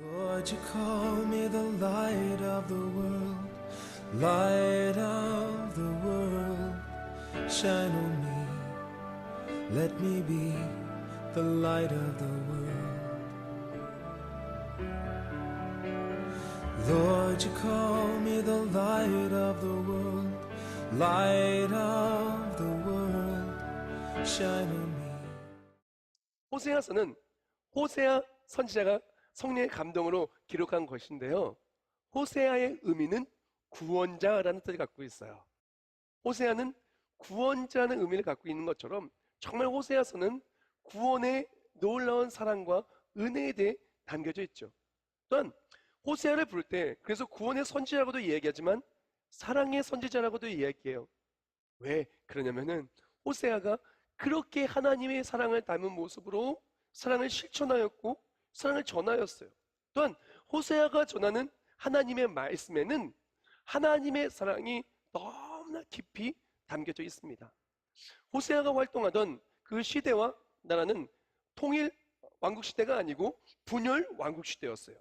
Lord, you call me the light of the world, light of the world, shine on me, let me be the light of the world. Lord, you call me the light of the world, light of the world, shine on me. 호세아서는 호세아 선지자가 성령의 감동으로 기록한 것인데요. 호세아의 의미는 구원자라는 뜻을 갖고 있어요. 호세아는 구원자라는 의미를 갖고 있는 것처럼 정말 호세아서는 구원의 놀라운 사랑과 은혜에 대해 담겨져 있죠. 또한 호세아를 부를 때 그래서 구원의 선지자라고도 이야기하지만 사랑의 선지자라고도 이야기해요. 왜 그러냐면은 호세아가 그렇게 하나님의 사랑을 담은 모습으로 사랑을 실천하였고 사랑을 전하였어요. 또한 호세아가 전하는 하나님의 말씀에는 하나님의 사랑이 너무나 깊이 담겨져 있습니다. 호세아가 활동하던 그 시대와 나라는 통일 왕국 시대가 아니고 분열 왕국 시대였어요.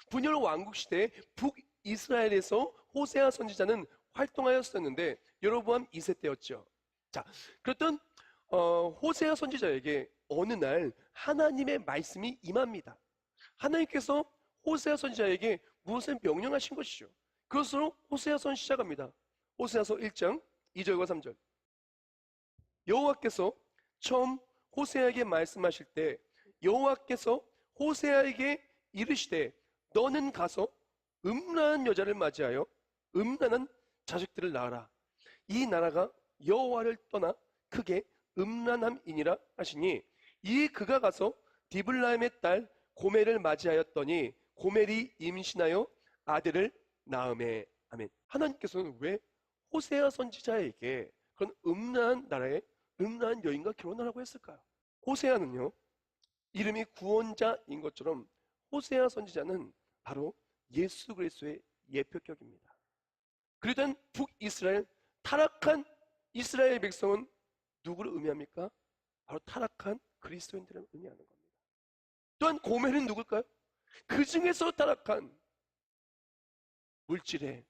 분열 왕국 시대에 북이스라엘에서 호세아 선지자는 활동하였었는데 여로보암 2세 때였죠. 자, 그랬던 호세아 선지자에게 어느 날 하나님의 말씀이 임합니다. 하나님께서 호세아 선지자에게 무엇을 명령하신 것이죠. 그것으로 호세아 선 시작합니다. 호세아서 1장 2절과 3절. 여호와께서 처음 호세아에게 말씀하실 때 여호와께서 호세아에게 이르시되 너는 가서 음란한 여자를 맞이하여 음란한 자식들을 낳아라. 이 나라가 여호와를 떠나 크게 음란함이니라 하시니 이에 그가 가서 디블라임의 딸 고멜을 맞이하였더니 고멜이 임신하여 아들을 낳음에. 아멘. 하나님께서는 왜 호세아 선지자에게 그런 음란한 나라의 음란한 여인과 결혼하라고 했을까요? 호세아는요, 이름이 구원자인 것처럼 호세아 선지자는 바로 예수 그리스도의 예표격입니다. 그러던 북이스라엘 타락한 이스라엘 백성은 누구를 의미합니까? 바로 타락한 그리스도인들을 의미하는 겁니다. 또한 고멜은 누굴까요? 그 중에서 타락한 물질에,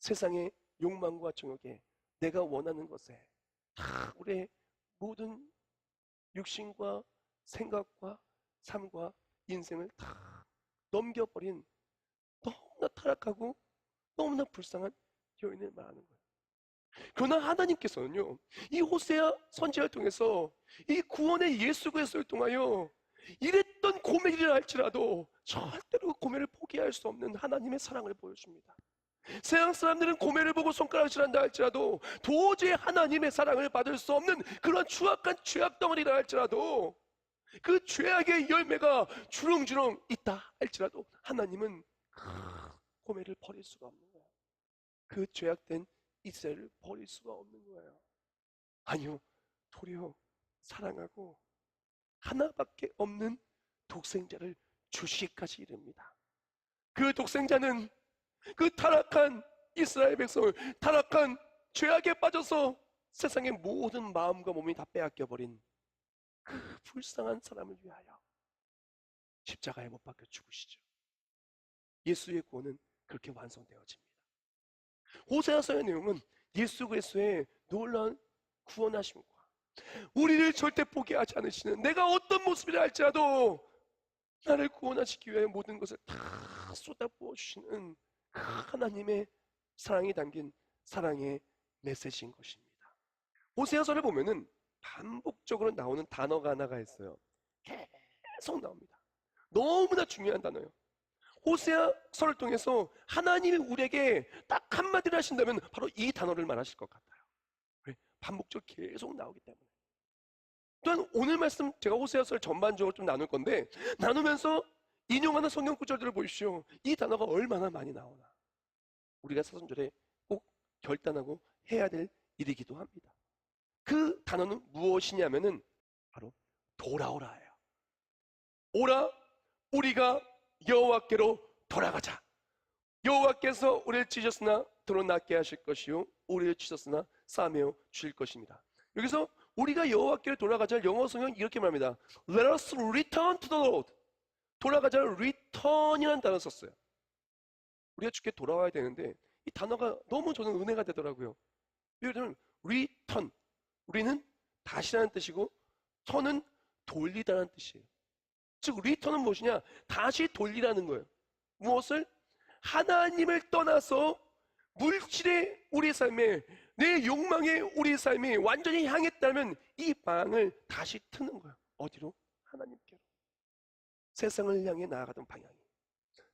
세상의 욕망과 정욕에, 내가 원하는 것에 다 우리의 모든 육신과 생각과 삶과 인생을 다 넘겨버린 너무나 타락하고 너무나 불쌍한 여인을 말하는 거예요. 그러나 하나님께서는요, 이 호세아 선지자를 통해서 이 구원의 예수 그리스도를 통하여 이랬던 고멜이라 할지라도 절대로 고멜을 포기할 수 없는 하나님의 사랑을 보여줍니다. 세상 사람들은 고멜을 보고 손가락질한다 할지라도 도저히 하나님의 사랑을 받을 수 없는 그런 추악한 죄악 덩어리라 할지라도 그 죄악의 열매가 주렁주렁 있다 할지라도 하나님은 고멜을 버릴 수가 없는 거예요. 그 죄악된 이스라엘을 버릴 수가 없는 거예요. 아니요, 도리어 사랑하고 하나밖에 없는 독생자를 주시기까지 이릅니다. 그 독생자는 그 타락한 이스라엘 백성을 타락한 죄악에 빠져서 세상의 모든 마음과 몸이 다 빼앗겨버린 그 불쌍한 사람을 위하여 십자가에 못 박혀 죽으시죠. 예수의 구원은 그렇게 완성되어집니다. 호세아서의 내용은 예수 그리스도의 놀라운 구원하심과 우리를 절대 포기하지 않으시는, 내가 어떤 모습이라 할지라도 나를 구원하시기 위해 모든 것을 다 쏟아부어 주시는 그 하나님의 사랑이 담긴 사랑의 메시지인 것입니다. 호세아서를 보면은 반복적으로 나오는 단어가 하나가 있어요. 계속 나옵니다. 너무나 중요한 단어예요. 호세아서를 통해서 하나님이 우리에게 딱 한마디를 하신다면 바로 이 단어를 말하실 것 같아요. 왜? 반복적으로 계속 나오기 때문에. 또한 오늘 말씀 제가 호세아서를 전반적으로 좀 나눌 건데 나누면서 인용하는 성경 구절들을 보십시오. 이 단어가 얼마나 많이 나오나. 우리가 사순절에 꼭 결단하고 해야 될 일이기도 합니다. 그 단어는 무엇이냐면은 바로 돌아오라예요. 오라, 우리가 여호와께로 돌아가자. 여호와께서 우리를 찢었으나 도로 낫게 하실 것이요 우리를 찢었으나 싸매어 주실 것입니다. 여기서 우리가 여호와께로 돌아가자 영어 성경 이렇게 말합니다. Let us return to the Lord. 돌아가자 return이라는 단어 썼어요. 우리가 주께 돌아와야 되는데 이 단어가 너무 저는 은혜가 되더라고요. 예를 들면 return, 우리는 다시라는 뜻이고 턴은 돌리다라는 뜻이에요. 즉 return은 무엇이냐? 다시 돌리라는 거예요. 무엇을? 하나님을 떠나서 물질의 우리 삶에, 내 욕망의 우리 삶이 완전히 향했다면 이 방을 다시 트는 거예요. 어디로? 하나님께로. 세상을 향해 나아가던 방향이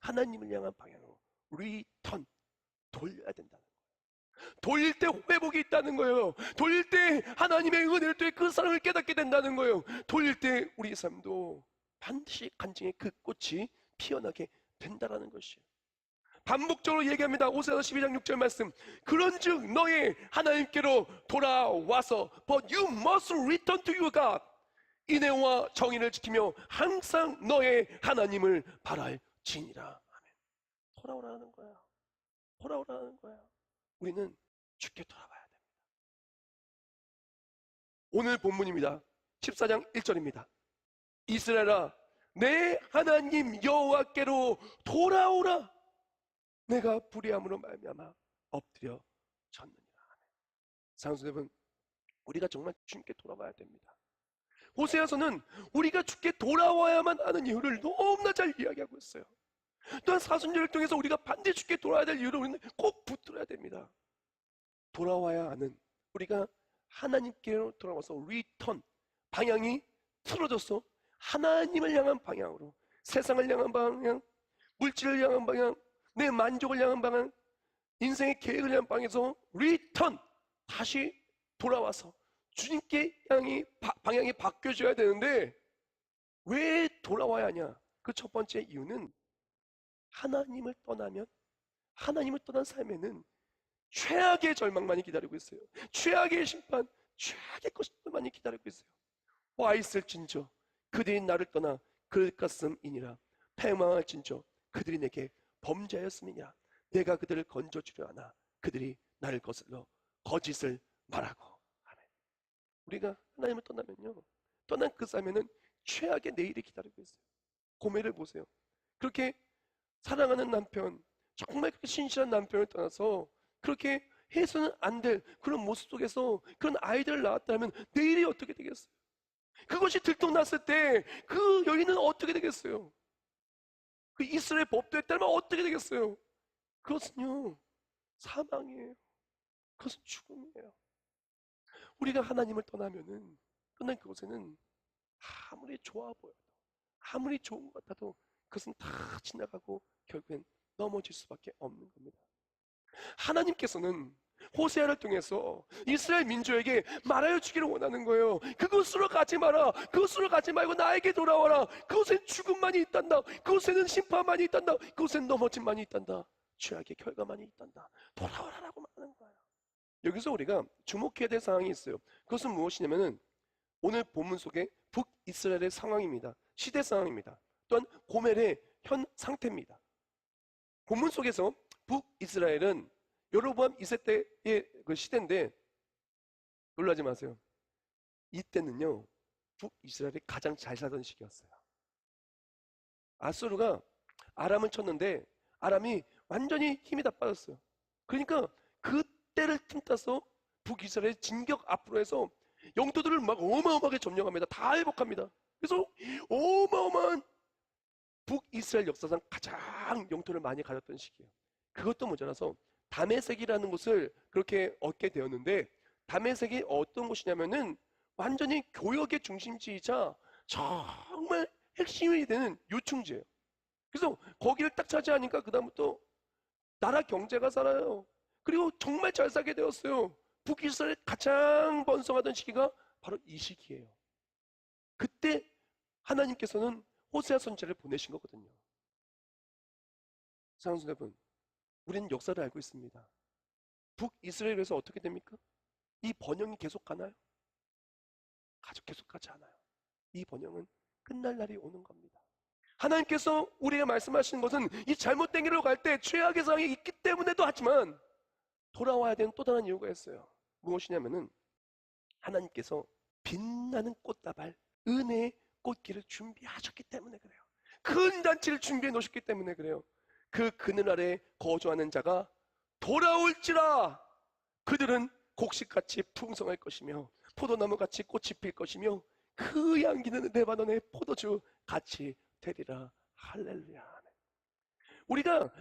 하나님을 향한 방향으로 리턴, 돌려야 된다는 거예요. 돌릴 때 회복이 있다는 거예요. 돌릴 때 하나님의 은혜를 통해 그 사랑을 깨닫게 된다는 거예요. 돌릴 때 우리 삶도 반드시 간증의 그 꽃이 피어나게 된다는 것이에요. 반복적으로 얘기합니다. 오세아서 12장 6절 말씀. 그런즉 너희 하나님께로 돌아와서 But you must return to your God. 인애와 정의를 지키며 항상 너의 하나님을 바랄지니라. 아멘. 돌아오라는 거야. 돌아오라는 거야. 우리는 주께 돌아와야 됩니다. 오늘 본문입니다. 14장 1절입니다. 이스라엘아, 내 하나님 여호와께로 돌아오라. 내가 불의함으로 말미암아 엎드려 졌느니라. 사랑하는 여러분, 우리가 정말 주님께 돌아와야 됩니다. 호세아서는 우리가 주께 돌아와야만 하는 이유를 너무나 잘 이야기하고 있어요. 또한 사순절을 통해서 우리가 반드시 주께 돌아와야 될 이유를 우리는 꼭 붙들어야 됩니다. 돌아와야 하는, 우리가 하나님께로 돌아와서 리턴, 방향이 틀어져서 하나님을 향한 방향으로, 세상을 향한 방향, 물질을 향한 방향, 내 만족을 향한 방향, 인생의 계획을 향한 방향에서 리턴, 다시 돌아와서 주님께 방향이 바뀌어져야 되는데 왜 돌아와야 하냐? 그 첫 번째 이유는 하나님을 떠나면, 하나님을 떠난 삶에는 최악의 절망만이 기다리고 있어요. 최악의 심판, 최악의 것들만이 기다리고 있어요. 와 있을진저 그들이 나를 떠나 그릇같음이니라. 패망할진저 그들이 내게 범죄하였음이니라. 내가 그들을 건져주려 하나 그들이 나를 거슬러 거짓을 말하고. 아멘. 우리가 하나님을 떠나면요, 떠난 그 삶에는 최악의 내일이 기다리고 있어요. 고멜을 보세요. 그렇게 사랑하는 남편, 정말 그렇게 신실한 남편을 떠나서 그렇게 해서는 안 될 그런 모습 속에서 그런 아이들을 낳았다면 내일이 어떻게 되겠어요? 그것이 들통났을 때 그 여인은 어떻게 되겠어요? 그 이스라엘 법도에 따르면 어떻게 되겠어요? 그것은요, 사망이에요. 그것은 죽음이에요. 우리가 하나님을 떠나면은, 떠난 그곳에는 아무리 좋아 보여도, 아무리 좋은 것 같아도 그것은 다 지나가고 결국엔 넘어질 수밖에 없는 겁니다. 하나님께서는 호세아를 통해서 이스라엘 민족에게 말하여 주기를 원하는 거예요. 그곳으로 가지 마라. 그곳으로 가지 말고 나에게 돌아와라. 그곳엔 죽음만이 있단다. 그곳에는 심판만이 있단다. 그곳엔 넘어짐만이 있단다. 죄악의 결과만이 있단다. 돌아와라라고 말하는 거예요. 여기서 우리가 주목해야 될 상황이 있어요. 그것은 무엇이냐면은 오늘 본문 속에 북이스라엘의 상황입니다. 시대 상황입니다. 또한 고멜의 현 상태입니다. 본문 속에서 북이스라엘은 여로보암 2세 때의 그 시대인데, 놀라지 마세요. 이때는요, 북이스라엘이 가장 잘 살던 시기였어요. 아수르가 아람을 쳤는데 아람이 완전히 힘이 다 빠졌어요. 그러니까 그때를 틈타서 북이스라엘이 진격 앞으로 해서 영토들을 막 어마어마하게 점령합니다. 다 회복합니다. 그래서 어마어마한 북이스라엘 역사상 가장 영토를 많이 가졌던 시기예요. 그것도 모자라서 다메섹이라는 곳을 그렇게 얻게 되었는데, 다메섹이 어떤 곳이냐면은 완전히 교역의 중심지이자 정말 핵심이 되는 요충지예요. 그래서 거기를 딱 차지하니까 그다음부터 나라 경제가 살아요. 그리고 정말 잘 살게 되었어요. 북이스라엘 가장 번성하던 시기가 바로 이 시기예요. 그때 하나님께서는 호세아 선지자를 보내신 거거든요. 사랑하는 여러분, 우리는 역사를 알고 있습니다. 북이스라엘에서 어떻게 됩니까? 이 번영이 계속 가나요? 계속 가지 않아요. 이 번영은 끝날 날이 오는 겁니다. 하나님께서 우리에게 말씀하시는 것은 이 잘못된 길로 갈 때 최악의 상황이 있기 때문에도 하지만 돌아와야 되는 또 다른 이유가 있어요. 무엇이냐면은 하나님께서 빛나는 꽃다발, 은혜의 꽃길을 준비하셨기 때문에 그래요. 큰 잔치를 준비해 놓으셨기 때문에 그래요. 그 그늘 아래 거주하는 자가 돌아올지라 그들은 곡식같이 풍성할 것이며 포도나무같이 꽃이 필 것이며 그 향기는 레바논의 포도주 같이 되리라. 할렐루야. 우리가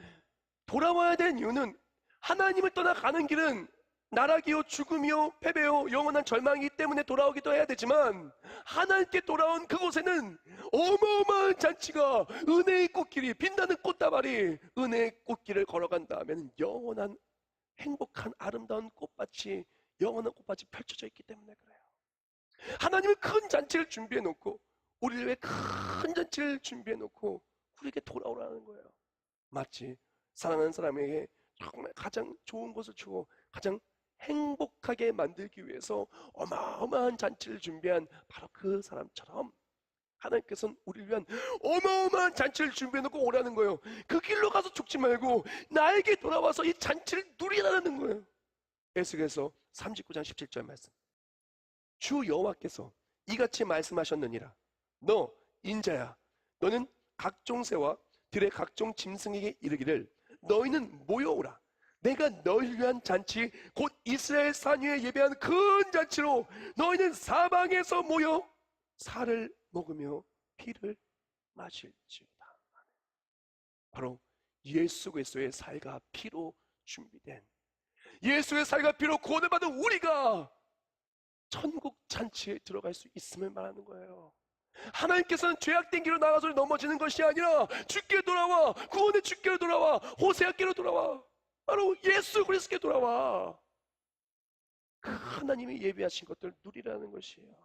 돌아와야 되는 이유는 하나님을 떠나가는 길은 나락이요 죽음이요 패배요 영원한 절망이기 때문에 돌아오기도 해야 되지만 하나님께 돌아온 그곳에는 어마어마한 잔치가 은혜의 꽃길이 빛나는 꽃다발이 은혜의 꽃길을 걸어간다 하면 영원한 행복한 아름다운 꽃밭이 영원한 꽃밭이 펼쳐져 있기 때문에 그래요. 하나님은 큰 잔치를 준비해 놓고 우리를 위해 큰 잔치를 준비해 놓고 우리에게 돌아오라는 거예요. 마치 사랑하는 사람에게 정말 가장 좋은 것을 주고 가장 행복하게 만들기 위해서 어마어마한 잔치를 준비한 바로 그 사람처럼 하나님께서는 우리를 위한 어마어마한 잔치를 준비해 놓고 오라는 거예요. 그 길로 가서 죽지 말고 나에게 돌아와서 이 잔치를 누리라는 거예요. 에스겔서 39장 17절 말씀. 주 여호와께서 이같이 말씀하셨느니라. 너 인자야, 너는 각종 새와 들의 각종 짐승에게 이르기를 너희는 모여오라. 내가 너희를 위한 잔치 곧 이스라엘 산 위에 예배한 큰 잔치로 너희는 사방에서 모여 살을 먹으며 피를 마실지어다. 바로 예수 그리스도의 살과 피로 준비된 예수의 살과 피로 구원을 받은 우리가 천국 잔치에 들어갈 수 있음을 말하는 거예요. 하나님께서는 죄악된 길로 나가서 넘어지는 것이 아니라 주께 돌아와, 구원의 주께로 돌아와, 호세아께로 돌아와, 바로 예수 그리스도께 돌아와. 그 하나님이 예비하신 것들을 누리라는 것이에요.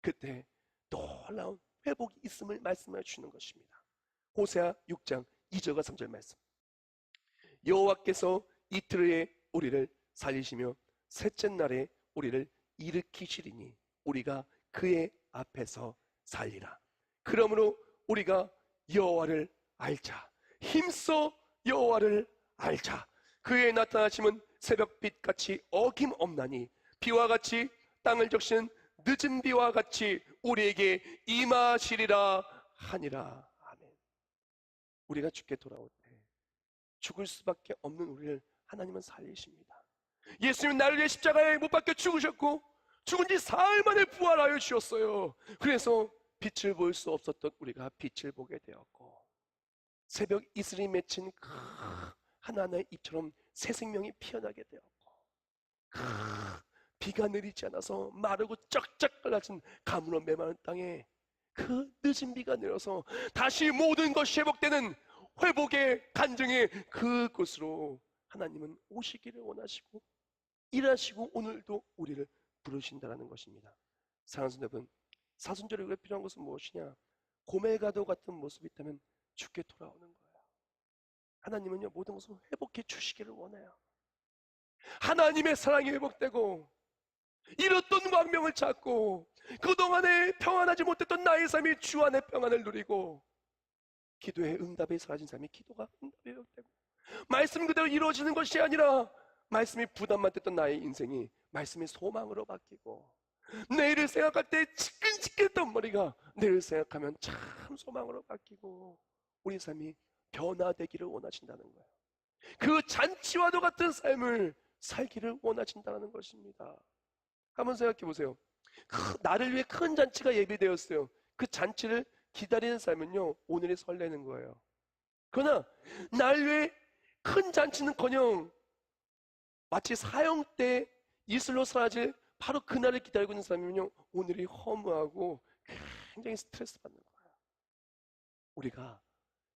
그때 놀라운 회복이 있음을 말씀해 주시는 것입니다. 호세아 6장 2절과 3절 말씀. 여호와께서 이틀 후에 우리를 살리시며 셋째 날에 우리를 일으키시리니 우리가 그의 앞에서 살리라. 그러므로 우리가 여호와를 알자. 힘써 여호와를 알자. 그의 나타나심은 새벽빛같이 어김없나니 비와 같이 땅을 적시는 늦은 비와 같이 우리에게 임하시리라 하니라. 아멘. 우리가 주께 돌아올 때 죽을 수밖에 없는 우리를 하나님은 살리십니다. 예수님은 나를 위해 십자가에 못 박혀 죽으셨고 죽은 지 사흘 만에 부활하여 주셨어요. 그래서 빛을 볼 수 없었던 우리가 빛을 보게 되었고 새벽 이슬이 맺힌 그 하나하나의 잎처럼 새 생명이 피어나게 되었고 비가 내리지 않아서 마르고 쩍쩍 갈라진 가물어 메마른 땅에 그 늦은 비가 내려서 다시 모든 것이 회복되는 회복의 간증의 그곳으로 하나님은 오시기를 원하시고 일하시고 오늘도 우리를 부르신다는 것입니다. 사랑하는 여러분, 사순절에 우리가 필요한 것은 무엇이냐? 고멜가도 같은 모습이 있다면 주께 돌아오는 거예요. 하나님은요 모든 것을 회복해 주시기를 원해요. 하나님의 사랑이 회복되고 잃었던 광명을 찾고 그동안에 평안하지 못했던 나의 삶이 주 안에 평안을 누리고 기도의 응답이 사라진 삶이 기도가 응답이 회복되고 말씀 그대로 이루어지는 것이 아니라 말씀이 부담만 됐던 나의 인생이 말씀의 소망으로 바뀌고 내일을 생각할 때 지끈지끈했던 머리가 내일을 생각하면 참 소망으로 바뀌고 우리 삶이 변화되기를 원하신다는 거예요. 그 잔치와도 같은 삶을 살기를 원하신다는 것입니다. 한번 생각해 보세요. 나를 위해 큰 잔치가 예비되었어요. 그 잔치를 기다리는 삶은요 오늘이 설레는 거예요. 그러나 나를 위해 큰 잔치는커녕 마치 사형 때 이슬로 사라질 바로 그날을 기다리고 있는 사람이면요 오늘이 허무하고 굉장히 스트레스 받는 거예요. 우리가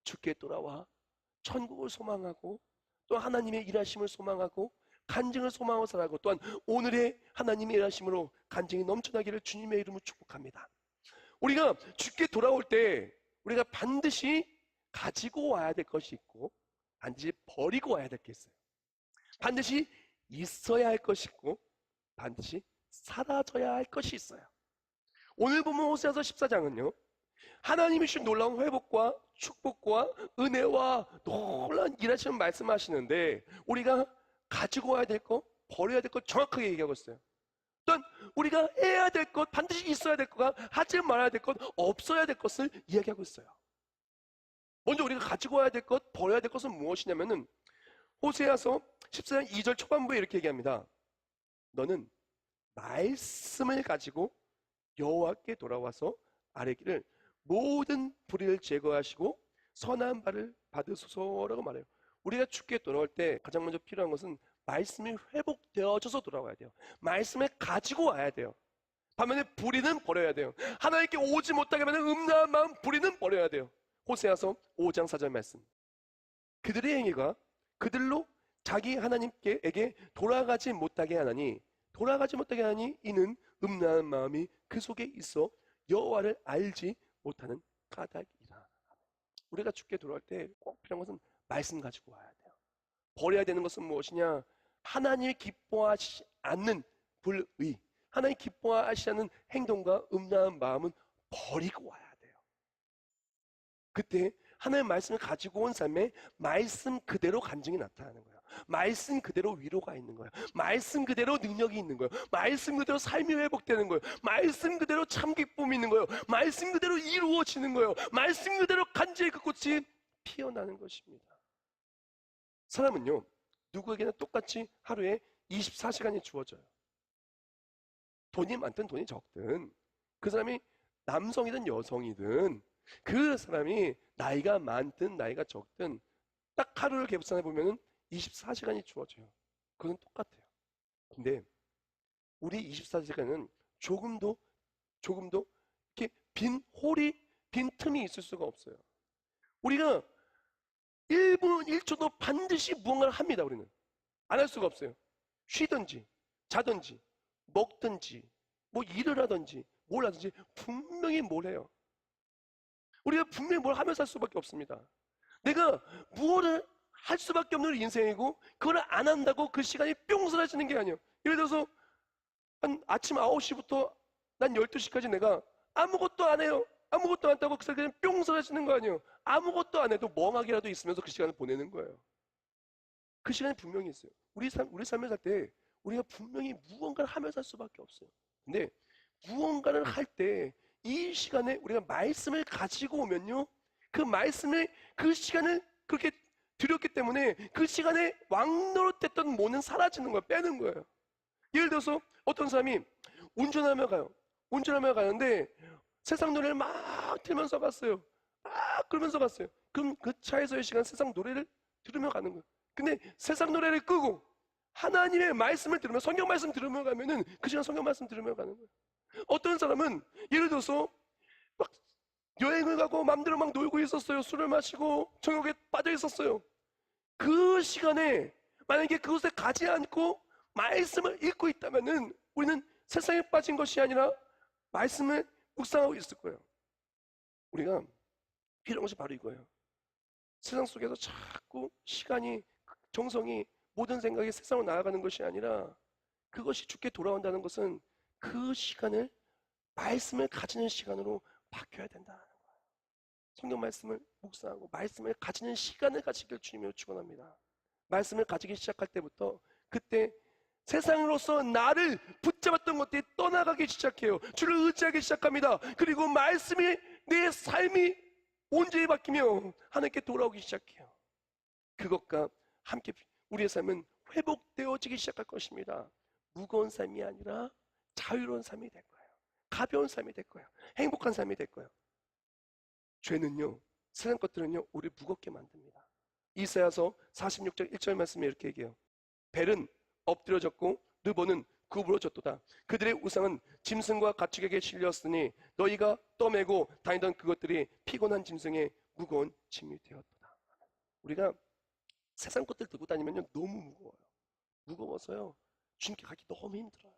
주께 돌아와 천국을 소망하고 또 하나님의 일하심을 소망하고 간증을 소망하고 살아가고 또한 오늘의 하나님의 일하심으로 간증이 넘쳐나기를 주님의 이름으로 축복합니다. 우리가 주께 돌아올 때 우리가 반드시 가지고 와야 될 것이 있고 반드시 버리고 와야 될 게 있어요. 반드시 있어야 할 것이 있고 반드시 사라져야 할 것이 있어요. 오늘 보면 호세아서 14장은요 하나님이 주신 놀라운 회복과 축복과 은혜와 놀라운 일하시는 말씀하시는데 우리가 가지고 와야 될 거 버려야 될 거 정확하게 얘기하고 있어요. 또한 우리가 해야 될 것, 반드시 있어야 될 것과 하지 말아야 될 것, 없어야 될 것을 이야기하고 있어요. 먼저 우리가 가지고 와야 될 것, 버려야 될 것은 무엇이냐면은 호세아서 14장 2절 초반부에 이렇게 얘기합니다. 너는 말씀을 가지고 여호와께 돌아와서 아뢰기를 모든 불의를 제거하시고 선한 바를 받으소서라고 말해요. 우리가 주께 돌아올 때 가장 먼저 필요한 것은 말씀이 회복되어져서 돌아와야 돼요. 말씀을 가지고 와야 돼요. 반면에 불의는 버려야 돼요. 하나님께 오지 못하게 하면 음란한 마음, 불의는 버려야 돼요. 호세아서 5장 4절 말씀. 그들의 행위가 그들로 자기 하나님께에게 돌아가지 못하게 하나니 이는 음란한 마음이 그 속에 있어 여호와를 알지 못하는 까닭이라. 우리가 주께 돌아올 때 꼭 필요한 것은 말씀 가지고 와야 돼요. 버려야 되는 것은 무엇이냐? 하나님이 기뻐하시지 않는 불의, 하나님 기뻐하시지 않는 행동과 음란한 마음은 버리고 와야 돼요. 그때 하나님의 말씀을 가지고 온 삶에 말씀 그대로 간증이 나타나는 거예요. 말씀 그대로 위로가 있는 거예요. 말씀 그대로 능력이 있는 거예요. 말씀 그대로 삶이 회복되는 거예요. 말씀 그대로 참 기쁨이 있는 거예요. 말씀 그대로 이루어지는 거예요. 말씀 그대로 간절히 그 꽃이 피어나는 것입니다. 사람은요, 누구에게나 똑같이 하루에 24시간이 주어져요. 돈이 많든 돈이 적든, 그 사람이 남성이든 여성이든, 그 사람이 나이가 많든 나이가 적든 딱 하루를 계산해 보면은 24시간이 주어져요. 그건 똑같아요. 근데 우리 24시간은 조금도 이렇게 빈 틈이 있을 수가 없어요. 우리가 1분 1초도 반드시 무언가를 합니다. 우리는 안 할 수가 없어요. 쉬든지 자든지 먹든지 뭐 일을 하든지 뭘 하든지 분명히 뭘 해요. 우리가 분명히 뭘 하면서 살 수밖에 없습니다. 내가 무엇을 할 수밖에 없는 인생이고 그걸 안 한다고 그 시간이 뿅 사라지는 게 아니에요. 예를 들어서 한 아침 9시부터 난 12시까지 내가 아무것도 안 해요. 아무것도 안 한다고 그 시간이 뿅 사라지는 거 아니에요. 아무것도 안 해도 멍하게라도 있으면서 그 시간을 보내는 거예요. 그 시간이 분명히 있어요. 우리 삶을 살 때 우리가 분명히 무언가를 하면서 살 수밖에 없어요. 근데 무언가를 할 때 이 시간에 우리가 말씀을 가지고 오면요, 그 말씀을 그 시간을 그렇게 드렸기 때문에 그 시간에 왕노릇했던 뭐는 사라지는 거예요. 빼는 거예요. 예를 들어서 어떤 사람이 운전하며 가는데 세상 노래를 막 들으면서 갔어요. 막 그러면서 갔어요. 그럼 그 차에서의 시간 세상 노래를 들으며 가는 거예요. 근데 세상 노래를 끄고 하나님의 말씀을 들으며 성경 말씀 들으며 가면은 그 시간 성경 말씀 들으며 가는 거예요. 어떤 사람은 예를 들어서 막 여행을 가고 맘대로 막 놀고 있었어요. 술을 마시고 정욕에 빠져 있었어요. 그 시간에 만약에 그곳에 가지 않고 말씀을 읽고 있다면은 우리는 세상에 빠진 것이 아니라 말씀을 묵상하고 있을 거예요. 우리가 필요한 것이 바로 이거예요. 세상 속에서 자꾸 시간이, 정성이, 모든 생각이 세상으로 나아가는 것이 아니라 그것이 주께 돌아온다는 것은 그 시간을 말씀을 가지는 시간으로 바뀌어야 된다는 거예요. 성경 말씀을 묵상하고 말씀을 가지는 시간을 가지길 주님으로 축원합니다. 말씀을 가지기 시작할 때부터 그때 세상으로서 나를 붙잡았던 것들이 떠나가기 시작해요. 주를 의지하기 시작합니다. 그리고 말씀이 내 삶이 온전히 바뀌며 하나님께 돌아오기 시작해요. 그것과 함께 우리의 삶은 회복되어지기 시작할 것입니다. 무거운 삶이 아니라 자유로운 삶이 될 거예요. 가벼운 삶이 될 거예요. 행복한 삶이 될 거예요. 죄는요, 세상 것들은요, 우리를 무겁게 만듭니다. 이사야서 46장 1절 말씀에 이렇게 얘기해요. 벨은 엎드려졌고 느보는 구부러졌도다. 그들의 우상은 짐승과 가축에게 실렸으니 너희가 떠매고 다니던 그것들이 피곤한 짐승의 무거운 짐이 되었도다. 우리가 세상 것들 들고 다니면요, 너무 무거워요. 무거워서요, 주님께 가기 너무 힘들어요.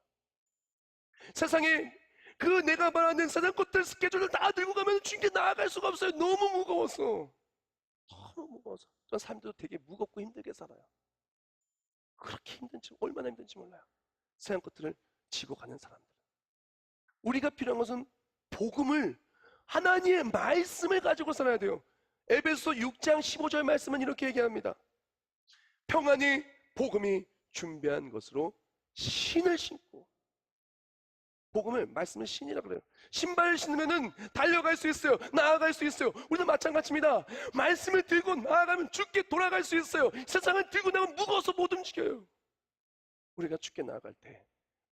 세상에 그 내가 말하는 세상 것들 스케줄을 다 들고 가면 주님께 나아갈 수가 없어요. 너무 무거워서. 너무 무거워서. 전 삶도 되게 무겁고 힘들게 살아요. 그렇게 힘든지, 얼마나 힘든지 몰라요. 세상 것들을 지고 가는 사람들. 우리가 필요한 것은 복음을, 하나님의 말씀을 가지고 살아야 돼요. 에베소 6장 15절 말씀은 이렇게 얘기합니다. 평안히 복음이 준비한 것으로 신을 신고 복음을, 말씀을 신이라 그래요. 신발 신으면은 달려갈 수 있어요. 나아갈 수 있어요. 우리도 마찬가지입니다. 말씀을 들고 나아가면 주께 돌아갈 수 있어요. 세상을 들고 나가면 무거워서 못 움직여요. 우리가 주께 나아갈 때,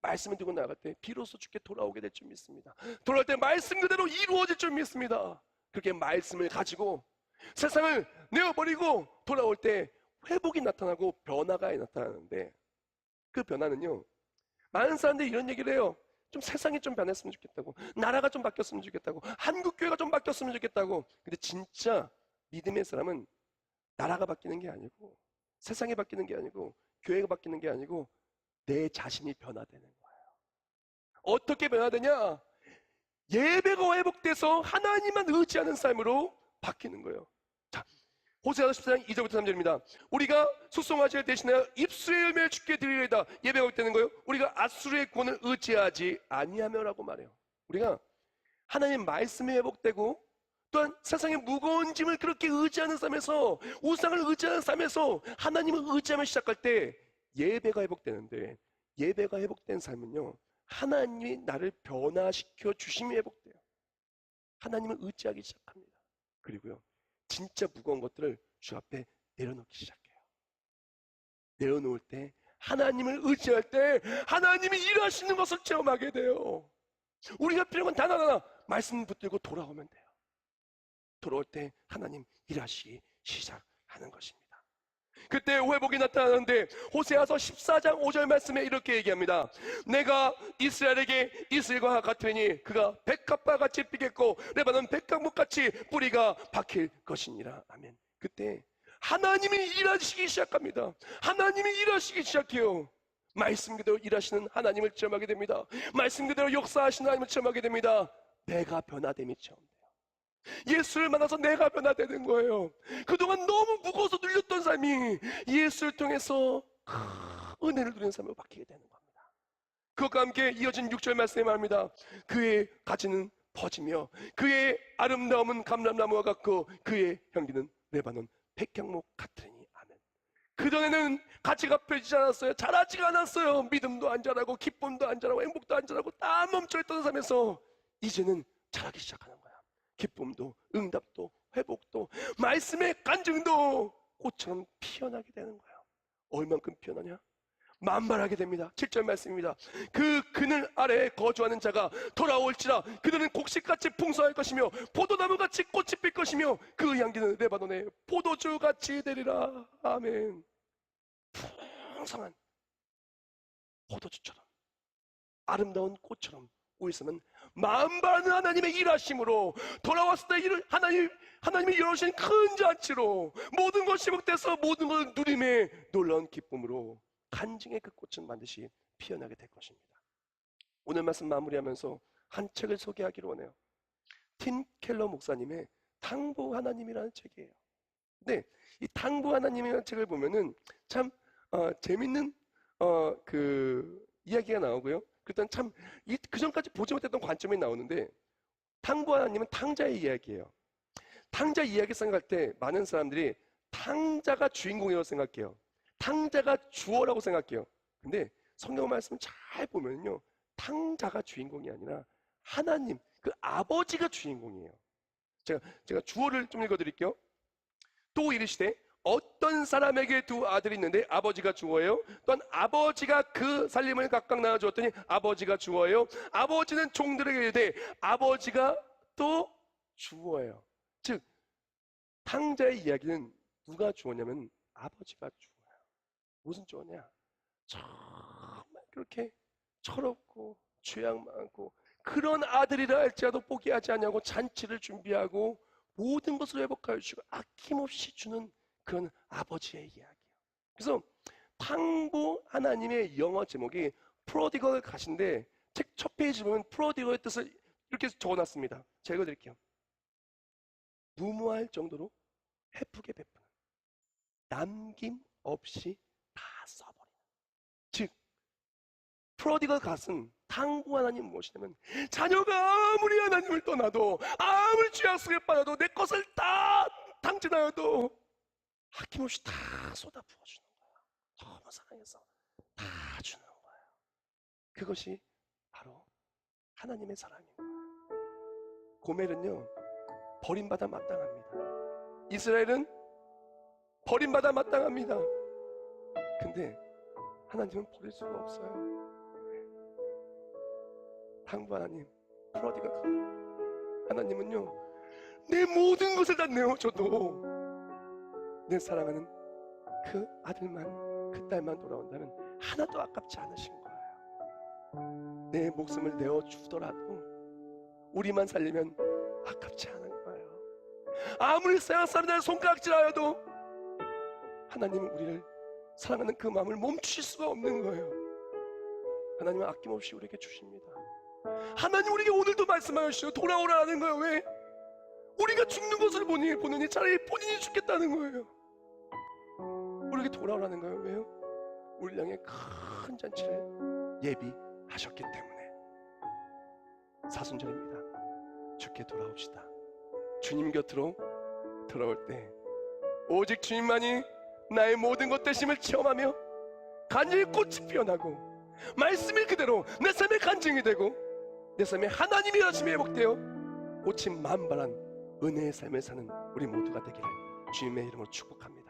말씀을 들고 나아갈 때 비로소 주께 돌아오게 될 줄 믿습니다. 돌아올 때 말씀 그대로 이루어질 줄 믿습니다. 그렇게 말씀을 가지고 세상을 내어버리고 돌아올 때 회복이 나타나고 변화가 나타나는데, 그 변화는요, 많은 사람들이 이런 얘기를 해요. 좀 세상이 좀 변했으면 좋겠다고, 나라가 좀 바뀌었으면 좋겠다고, 한국교회가 좀 바뀌었으면 좋겠다고. 근데 진짜 믿음의 사람은 나라가 바뀌는 게 아니고, 세상이 바뀌는 게 아니고, 교회가 바뀌는 게 아니고, 내 자신이 변화되는 거예요. 어떻게 변화되냐? 예배가 회복돼서 하나님만 의지하는 삶으로 바뀌는 거예요. 자, 호세아서 14장 2절부터 3절입니다. 우리가 소송하지를 대신하여 입술의 열매를 주께 드리리이다. 예배가 회복되는 거예요. 우리가 앗수르의 구원을 의지하지 아니하며라고 말해요. 우리가 하나님 말씀이 회복되고, 또한 세상의 무거운 짐을 그렇게 의지하는 삶에서, 우상을 의지하는 삶에서 하나님을 의지하며 시작할 때 예배가 회복되는데, 예배가 회복된 삶은요, 하나님이 나를 변화시켜 주심이 회복돼요. 하나님을 의지하기 시작합니다. 그리고요, 진짜 무거운 것들을 주 앞에 내려놓기 시작해요. 내려놓을 때, 하나님을 의지할 때 하나님이 일하시는 것을 체험하게 돼요. 우리가 필요한 건 단 하나, 말씀 붙들고 돌아오면 돼요. 돌아올 때 하나님 일하시기 시작하는 것입니다. 그때 회복이 나타나는데, 호세아서 14장 5절 말씀에 이렇게 얘기합니다. 내가 이스라엘에게 이슬과 같으니 그가 백합과 같이 피겠고 레바논 백합목같이 뿌리가 박힐 것이니라. 아멘. 그때 하나님이 일하시기 시작합니다. 하나님이 일하시기 시작해요. 말씀 그대로 일하시는 하나님을 체험하게 됩니다. 말씀 그대로 역사하시는 하나님을 체험하게 됩니다. 내가 변화됨이 체험돼요. 예수를 만나서 내가 변화되는 거예요. 그동안 너무 무거워서 눌렸던 삶이 예수를 통해서 은혜를 누리는 삶으로 바뀌게 되는 겁니다. 그것과 함께 이어진 6절 말씀에 말합니다. 그의 가지는 퍼지며 그의 아름다움은 감람나무와 같고 그의 향기는 레바논 백향목 같으니. 아멘. 그전에는 가치가 펴지지 않았어요. 자라지가 않았어요. 믿음도 안 자라고 기쁨도 안 자라고 행복도 안 자라고 다 멈춰있던 삶에서 이제는 자라기 시작하는 거예요. 기쁨도 응답도 회복도 말씀의 간증도 꽃처럼 피어나게 되는 거예요. 얼만큼 피어나냐? 만발하게 됩니다. 7절 말씀입니다. 그 그늘 아래에 거주하는 자가 돌아올지라. 그들은 곡식같이 풍성할 것이며 포도나무같이 꽃이 필 것이며 그 향기는 레바논의 포도주같이 되리라. 아멘. 풍성한 포도주처럼, 아름다운 꽃처럼 우리서는 만반의 하나님의 일하심으로 돌아왔을 때 하나님이 열어주신 큰 잔치로 모든 것이 회복돼서 모든 것을 누림의 놀라운 기쁨으로 간증의 그 꽃은 반드시 피어나게 될 것입니다. 오늘 말씀 마무리하면서 한 책을 소개하기로 원해요. 팀 켈러 목사님의 탕부 하나님이라는 책이에요. 근데 이 탕부 하나님이라는 책을 보면은 참 재밌는 그 이야기가 나오고요. 그땐 참 그 전까지 보지 못했던 관점이 나오는데, 탕부 하나님은 탕자의 이야기예요. 탕자 이야기 생각할 때 많은 사람들이 탕자가 주인공이라고 생각해요. 탕자가 주어라고 생각해요. 근데 성경 말씀 잘 보면요, 탕자가 주인공이 아니라 하나님, 그 아버지가 주인공이에요. 제가 주어를 좀 읽어드릴게요. 또 이르시되 어떤 사람에게 두 아들이 있는데 아버지가 주어예요. 또한 아버지가 그 살림을 각각 나눠주었더니 아버지가 주어예요. 아버지는 종들에게 이르되 아버지가 또 주어예요. 즉 탕자의 이야기는 누가 주어냐면 아버지가 주어요. 무슨 주어냐? 정말 그렇게 철없고 죄악 많고 그런 아들이라 할지라도 포기하지 않냐고 잔치를 준비하고 모든 것을 회복하여 주시고 아낌없이 주는 그런 아버지의 이야기예요. 그래서 탕부 하나님의 영어 제목이 프로디걸 가신데, 책 첫 페이지 보면 프로디걸의 뜻을 이렇게 적어놨습니다. 제가 읽어드릴게요. 무모할 정도로 헤프게 베푸는, 남김없이 다 써버리는. 즉 프로디걸 갓은 탕부 하나님 무엇이냐면, 자녀가 아무리 하나님을 떠나도 아무리 죄악 속에 빠져도 내 것을 다 탕진하여도 아낌없이 다 쏟아 부어주는 거예요. 너무 사랑해서 다 주는 거예요. 그것이 바로 하나님의 사랑인 거예요. 고멜은요 버림받아 마땅합니다. 이스라엘은 버림받아 마땅합니다. 근데 하나님은 버릴 수가 없어요. 당부 하나님, 프로디가 하나님은요 내 모든 것을 다 내어줘도 내 사랑하는 그 아들만, 그 딸만 돌아온다면 하나도 아깝지 않으신 거예요. 내 목숨을 내어주더라도 우리만 살리면 아깝지 않은 거예요. 아무리 세상 사람들 손가락질하여도 하나님은 우리를 사랑하는 그 마음을 멈추실 수가 없는 거예요. 하나님은 아낌없이 우리에게 주십니다. 하나님 우리에게 오늘도 말씀하시고 돌아오라는 거예요. 왜? 우리가 죽는 것을 보느니 차라리 본인이 죽겠다는 거예요. 우리에게 돌아오라는 거예요. 왜요? 우리 향해 큰 잔치를 예비하셨기 때문에. 사순절입니다. 주께 돌아옵시다. 주님 곁으로 돌아올 때 오직 주님만이 나의 모든 것 되심을 체험하며 간절히 꽃이 피어나고 말씀이 그대로 내 삶의 간증이 되고 내 삶에 하나님의 열심히 회복되어 꽃이 만발한 은혜의 삶을 사는 우리 모두가 되기를 주님의 이름으로 축복합니다.